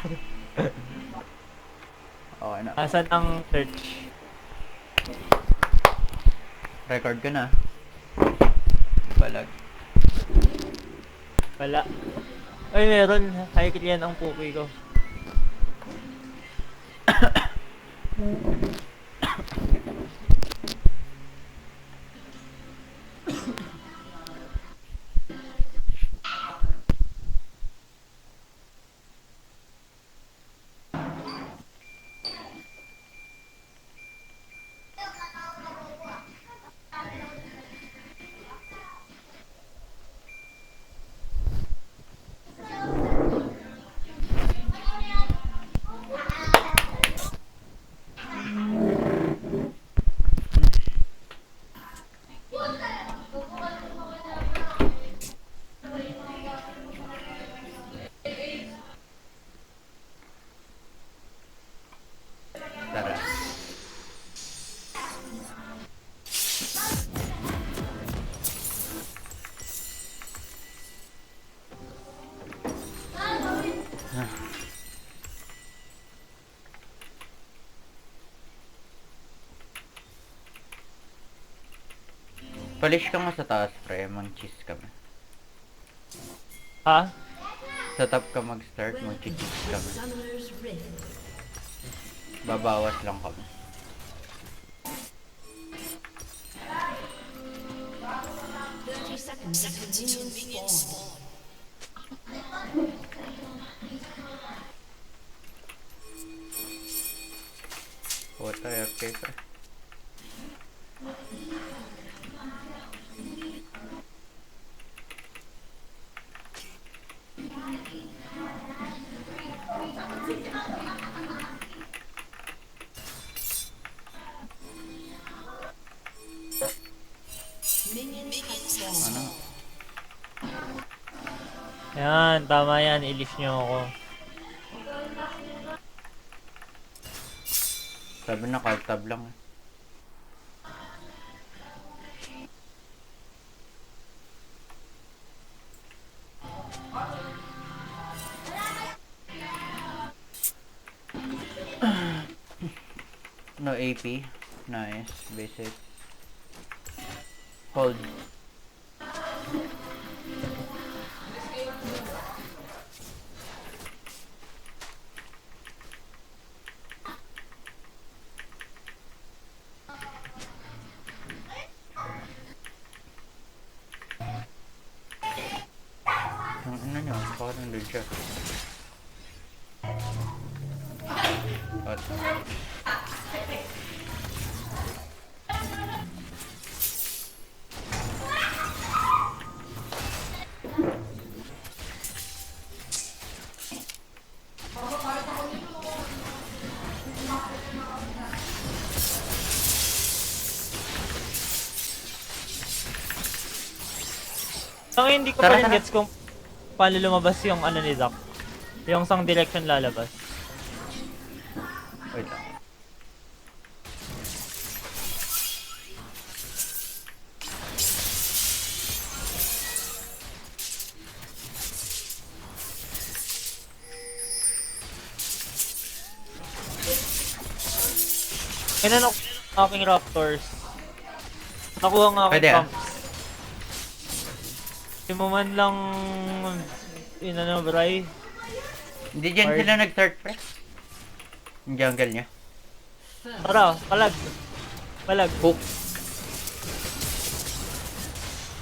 Okay na. Asan ang search? Record ko na. Balag. Wala. Ay, meron. High yan ang puki ko. Tara. Polish ka nga sa taas, pre. Mag-cheese kami. Ha? Sa top ka mag-start, mag-cheese kami. Babawas lang kami. Puta, FK pa. Ano? Yan, tama yan. Ilis nyo ako. Sabi na card tab lang eh. No AP. Nice. Basic. Hold. Ang ina nyo, bakit nandun siya? At, Ang hindi ko Tara, pa rin tara. gets kung paano lumabas yung ano ni Doc. Yung sang direction lalabas. wait lang. Inanok aking Raptors. Nakuha nga aking Pwede, ah. pumps. Di mo man lang inano, Bray. Hindi dyan Hard. sila nag-start, pre. Yung jungle niya. Tara, palag. Palag. Hook.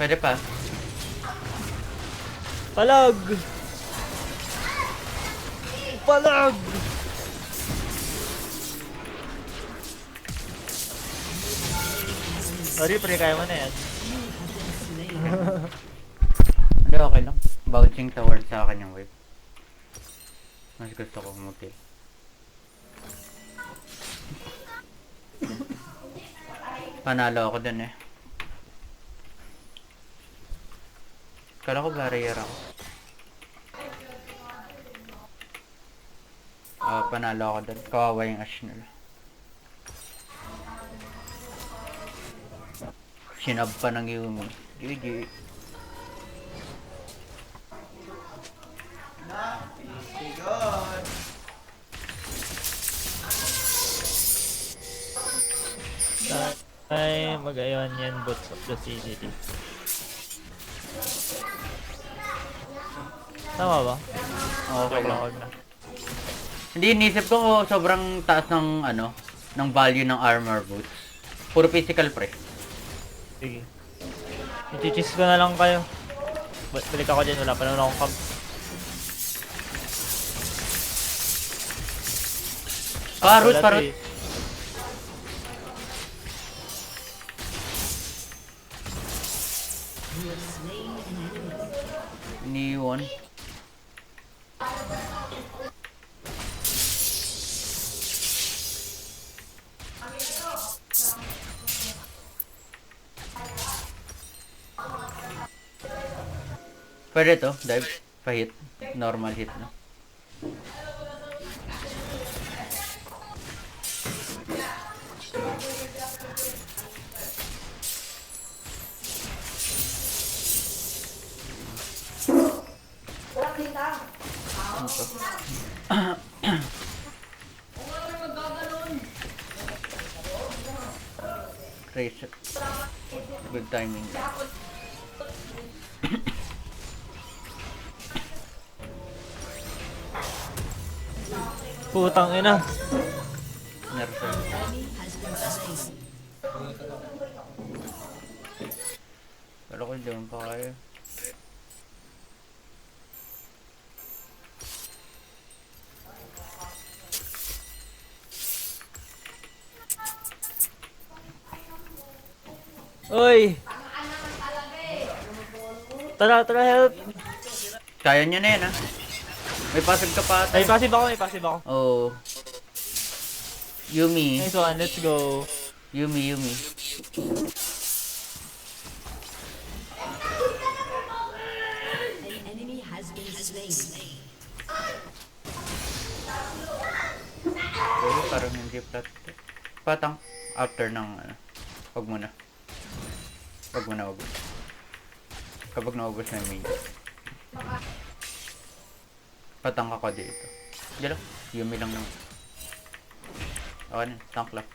Pwede pa. Palag! Palag! Sorry, pre, kaya mo na yan. Hindi, okay lang. Bouncing towards sa akin yung wave. Mas gusto ko mutil. Panalo ako dun eh. Kala ko barrier ako. Panalo ako dun. Kawawa yung Ash nila. Sinab pa ng Yumi. GG. God. Ay, mag-ayon yan, boots of the CCT. Tama ba? Okay lang. Wag na. Hindi, inisip ko sobrang taas ng ano, ng value ng armor boots. Puro physical pre. Sige. I-cheese ko na lang kayo. Balik ako dyan, wala pa naman akong camp. Parut, Wala parut. to eh. Iniwan. Pwede to, dive. Pa-hit. Normal hit na. Ano to? Reset. Good timing. Putang ina. Nerfed. Pero ko doon pa kayo. Uy! Tara, tara, help! Kaya nyo na yan, ha? May passive ka pa ata. May passive ako, may passive ako. Oh. Yumi. Nice one, let's go. Yumi, Yumi. An enemy has been slain. Okay, parang hindi plat. Patang. After ng ano. Wag muna. Wag muna, wag muna. Kapag naubos na yung minion. Patang ako dito. Diyan lang. Yumi lang naman. Okay na. Tank lang.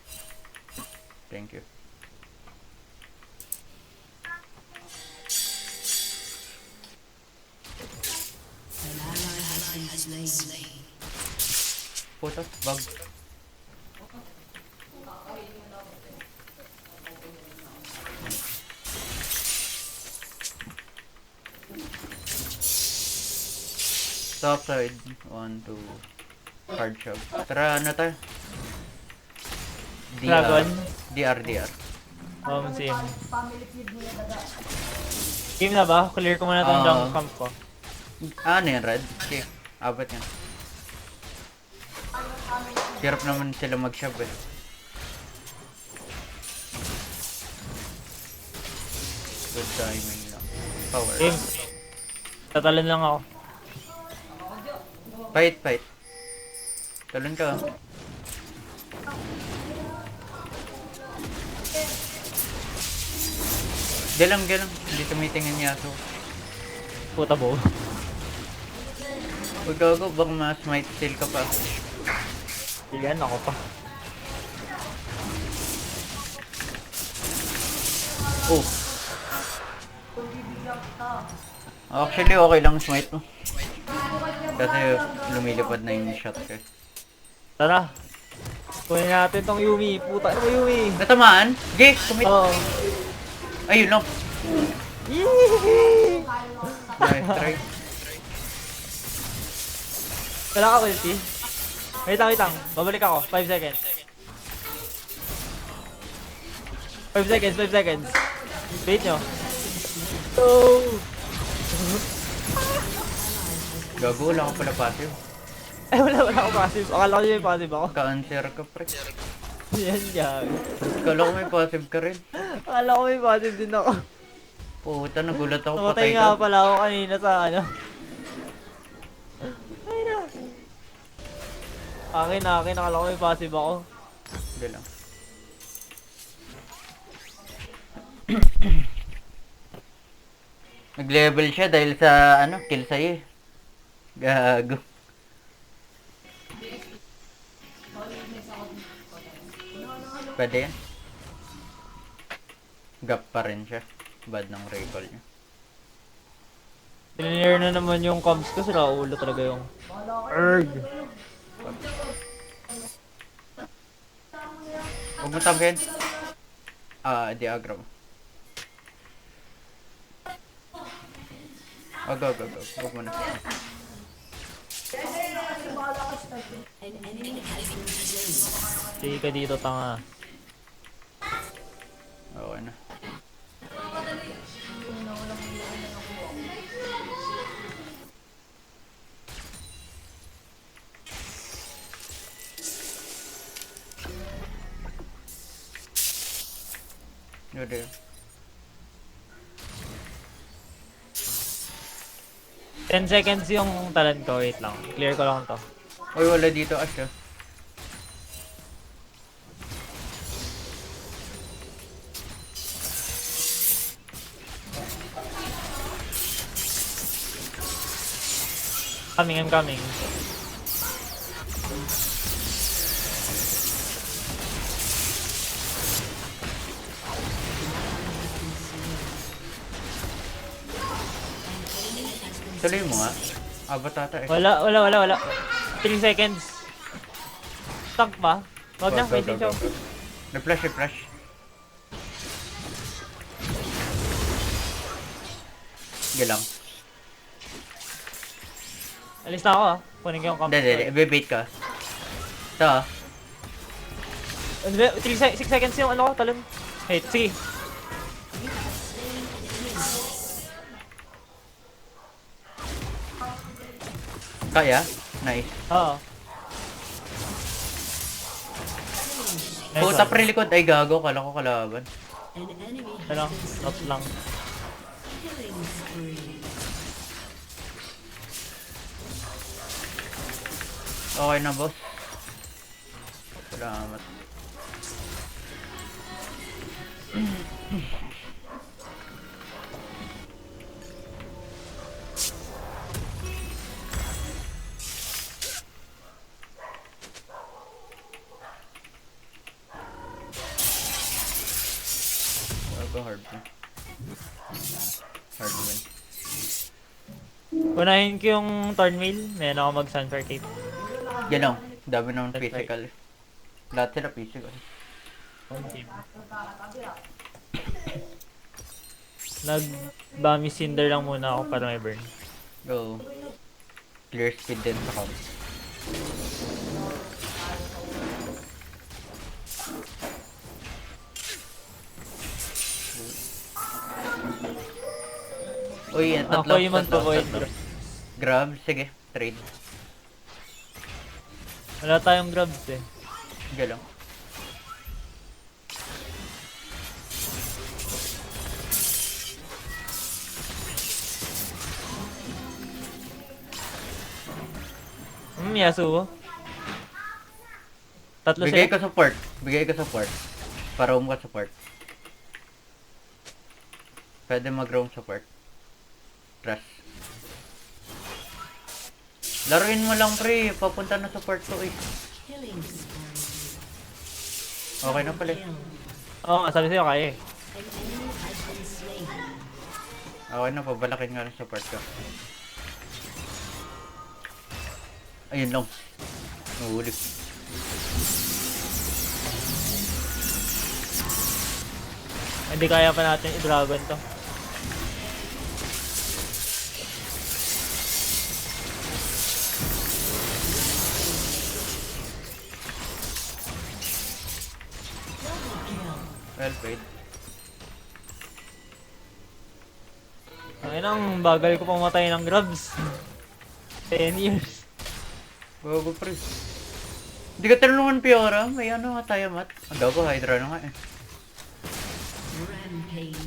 Thank you. An ally has been slain. Puta, bug. Top side. 1, 2. Hard shove. Tara, ano tayo? Dragon. DR. Same. Game na ba? Clear ko muna tong junk camp ko. Ano yan, Red? Okay, abot yan. Hirap naman sila mag-shove eh. Good timing lang. Power. Game. Tatalon lang ako. Fight. Talon ka. Galang. Hindi tumitingin niya so. Puta bo. Huwag gago, baka ma-smite steal ka pa. Yan ako pa. Oh. Actually, okay lang smite mo. Kasi lumilipad na yung shot ko. Tara. Kunin natin tong Yumi. Puta ano ba Yumi? Natamaan? Jake, commit. Oo. Ayun lang. Yee! Nice try. Wala ka ulti. Wait lang. Babalik ako. 5 seconds. 5 seconds. Wait nyo. Go! Gago, wala ko pala passive. Ay wala ako passive. Akala ko yung passive ako. Ka-answer ka, pre. Yan. Kala ko may passive ka rin. Akala ko may passive din ako. Puta, nagulat ako, Namatay patay nga ka. pala ako kanina sa ano. Ay na. Akin. Akala ko may passive ako. Hindi lang. Nag-level siya dahil sa ano, kill sa'yo eh. Gago. Pwede yan. Gap pa rin siya. Bad ng recall niya. Tinir na naman yung comms ko, sila ulo talaga yung... Erg! Huwag mo tangkin. Di aggro mo. Go. Huwag mo na. An enemy has been slain. Sige ka dito, tanga. Okay na. Yun. 10 seconds yung talent ko, wait lang. Clear ko lang to. Uy, wala dito Ash ah. I'm coming. Tuloy mo nga. Abot ata eh. Wala. 3 seconds. Tank ba? Wag na, Go. waiting siya. Refresh. Sige lang. Alis na ako ah. Kunin ko yung comms. Hindi. Bebait ka. Ito ah. 6 seconds yung ano ko, talon. Wait, sige. Kaya? Nice. Oo. Puta pre-likod. Ay gago. Kala ko kalaban. An enemy has Ano? been slain. Not lang. Killing spree. Okay na boss. Salamat. Hard win. Hard win. Unahin ko yung turn wheel. Meron ako mag-sunfire cape. Yan o. Dami naman That's physical. Lahat sila physical. Nag-Bami Cinder lang muna ako para may burn. Go. Clear speed din sa count. Uy, tatlo. Ako yung magpo-void. Grab, sige. Trade. Wala tayong grabs eh. Sige lang. Yasuo. Tatlo Bigay sila. ko support. Para roam ka support. Pwede mag-roam support. Trust. Laruin mo lang pre. Papunta na support ko eh. Killing spree. Okay na pala. Kill. Oo, sabi sa'yo kaya eh. An enemy has been slain. Okay na, pabalakin nga ng support ko. Ayun lang. Nahuli. Hindi kaya pa natin i-dragon to. Well played. Ayun ang bagal ko pumatay ng grabs. 10 years. Bago pre. Hindi ka tinulungan Fiora. May ano nga tayo mat. Ang daw ko Hydra na nga eh. Rampage.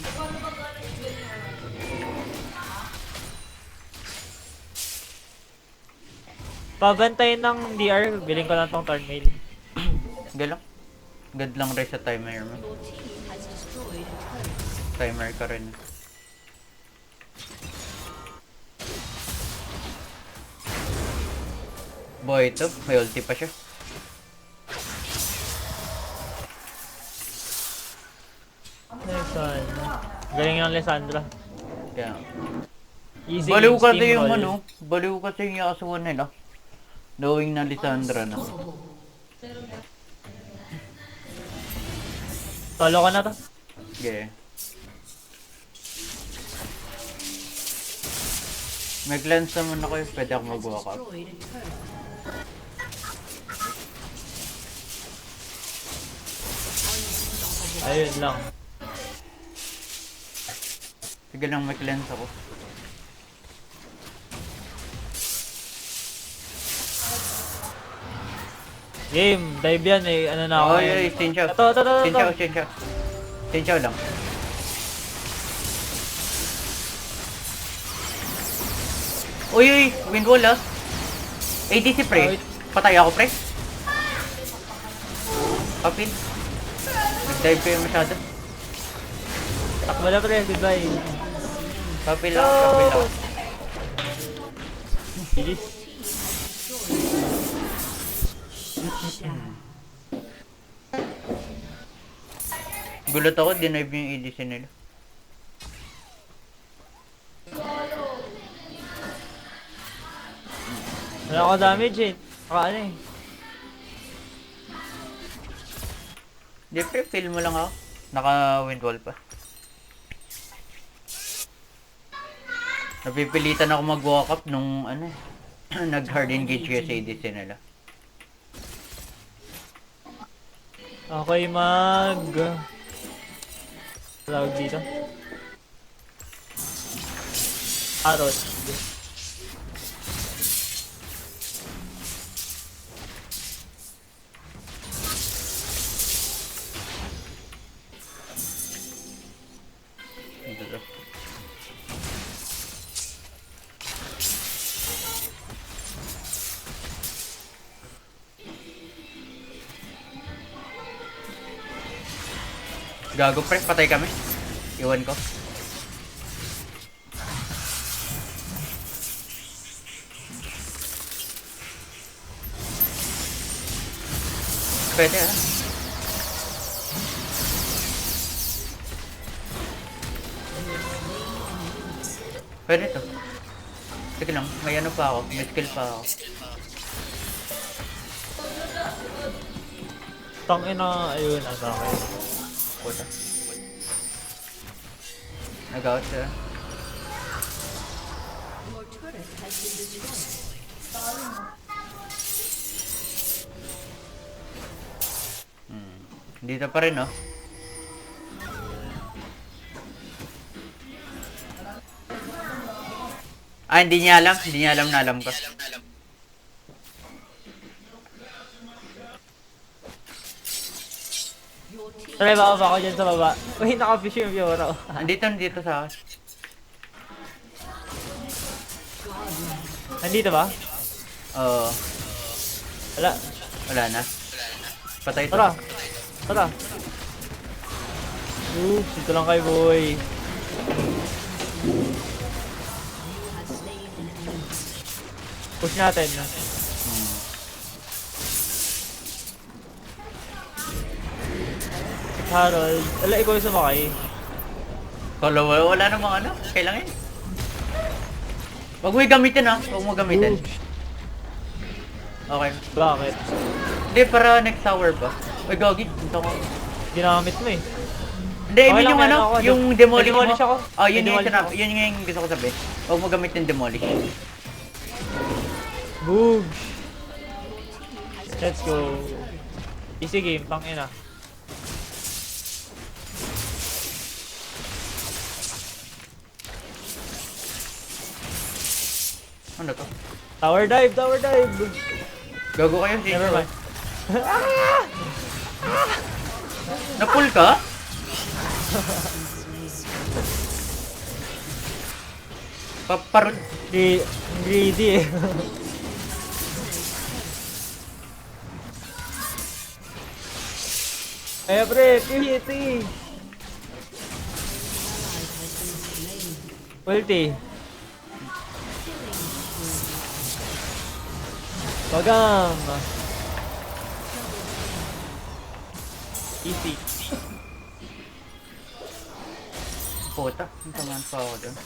Pabantayin ng DR, biling ko lang tong turn mail. Sige lang. Good lang rin sa timer mo. Your team has destroyed a turret. Timer ka rin. Boy, ito. May ulti pa siya. Next one. Galing ng Lysandra. Kaya, Easy baliw kasi yung steamroll. ano, baliw kasi yung Yasuo nila. Knowing na Lysandra na. Solo ka na to. Yeah. May glance naman ako eh, pwede ako mag-walk out. Destroyed a turret. Ayun lang. Sige lang, may glance ako. Game, dive yan eh. Ano na ako. Oh, yeah, Sincho. Ito. Sincho. Sincho lang. Uy, windwall ah. ADC pre. Patay ako pre. Kapil. Nag-dive kayo masyado. Takbo na pre, goodbye. Kapil ako. Bilis. Gulat ako, dinive yung ADC nila. Wala ako damage eh. Saka ano eh. Di pre, feel mo lang ako. Naka-windwall pa. Napipilitan ako mag-walk up nung ano eh. Nag-hard engage kaya sa ADC nila. Ako'y tawag dito. Arrow. Gago pre, patay kami. Iwan ko. Pwede ah. Pwede to. Sige lang, may ano pa ako, may skill pa ako. Tangina, ayun, ang sakit. Puta. Nag-out siya. Your turret has been destroyed. Dito pa rin, no? Ah, hindi niya alam. Hindi niya alam na alam ko. Try ba ako dyan sa baba? Uy, naka-fish yung Fiora. Nandito sa akin. Nandito ba? Oo. Wala. Wala na. Patay to. Tara. Oops, ito lang kay boy. Push natin. Harold, wala ikaw yung sumakay. Kala wala namang ano. Kailangan. Huwag mo gamitin ah. Huwag mo gamitin. Okay. Bakit? Hindi, para next hour ba? Uy, gagi. Ito ko. Ginamit mo eh. Hindi, Okay I mean lang, yung meron ano, ako. yung demolish mo. Demolish ako. Oh, yun yung Demolish ako. yun yung gusto ko sabihin. Huwag mo gamitin demolish. Boom! Let's go. Easy game, pang-ina. Ano to? Tower dive! Gago kayo, Never Sincho. mind. Na-pull ka? Paparod. Greedy eh. Kaya pre, PhD! Ulti. Bagang. Easy. Puta, tamaan pa ako dun.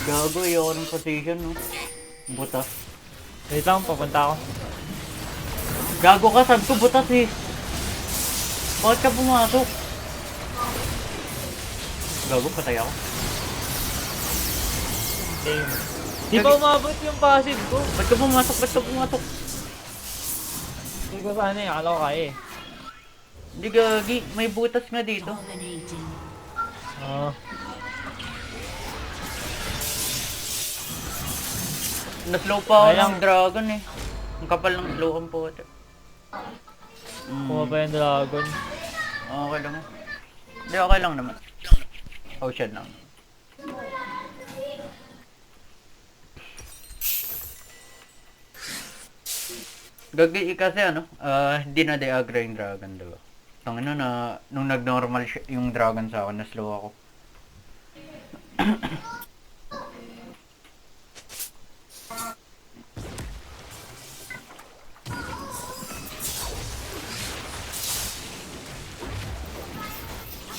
Gago, ayoko ng position, no? Butas. Wait lang, papunta ako. Gago ka, sabi ko butas eh. Bakit ka pumasok? Gago, patay ako. Damn. Di pa umabot yung passive ko. Ba't ka pumasok? Ba't ka pumasok? Hindi ko sana eh, akala ko kaya eh. Hindi gagi, may butas nga dito. Dominating. Oo. Na-slow pa ako Sayang. ng dragon eh. Ang kapal ng slow ang puta. Kuha pa yung dragon. Okay lang. Hindi, okay lang naman. Ocean lang. Gagi kasi ano, hindi na de-aggro yung dragon, diba? Tangina na, nung nag-normal yung dragon sa akin, na-slow ako.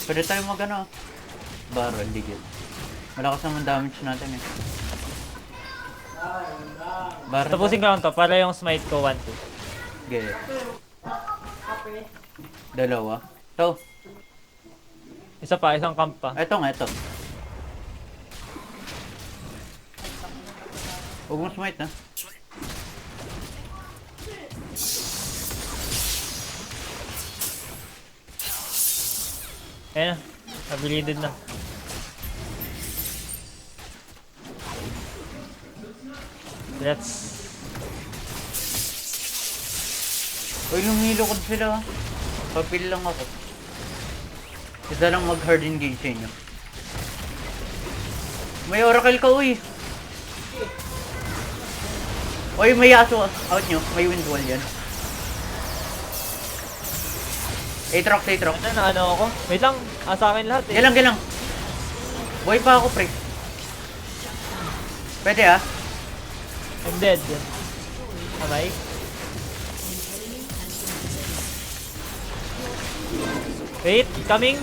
Pwede tayo mag-ano, barrel, digit. Malakas naman damage natin eh. Barrel. Tapusin ko lang to para yung smite ko 1-2. Sige. Dalawa. So, Isa pa, isang camp pa. eto nga, eto. Huwag mong smite na. Ayan na, abilided na. Let's... Uy, lumilukod sila. Papil lang ako. Isa lang mag-hard engage sa inyo. May oracle ka, uy. Uy, may aso out nyo. May wind wall yan. Aatrox, Aatrox. Ano na ano ako? Wait lang, sa akin lahat eh. Gilang, gilang. Buhay pa ako, pre. Pwede ah. I'm dead. Amay? Wait, coming!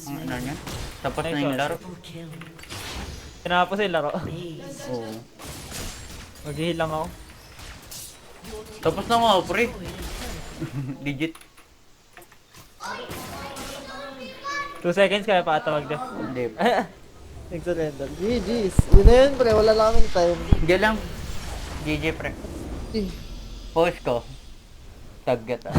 Ang ano niya? Tapos na Nice yung one. laro. Double kill. Tinapos yung laro. Ace. Oo. Mag-heal lang ako. Tapos na nga, pre. Legit. 2 seconds kaya pakatawag din. Hindi. Nag-surrender. GG's. Yun na yun, pre. Wala lang kaming time. Gilang. GG, pre. Eh. Post ko. Tag kita.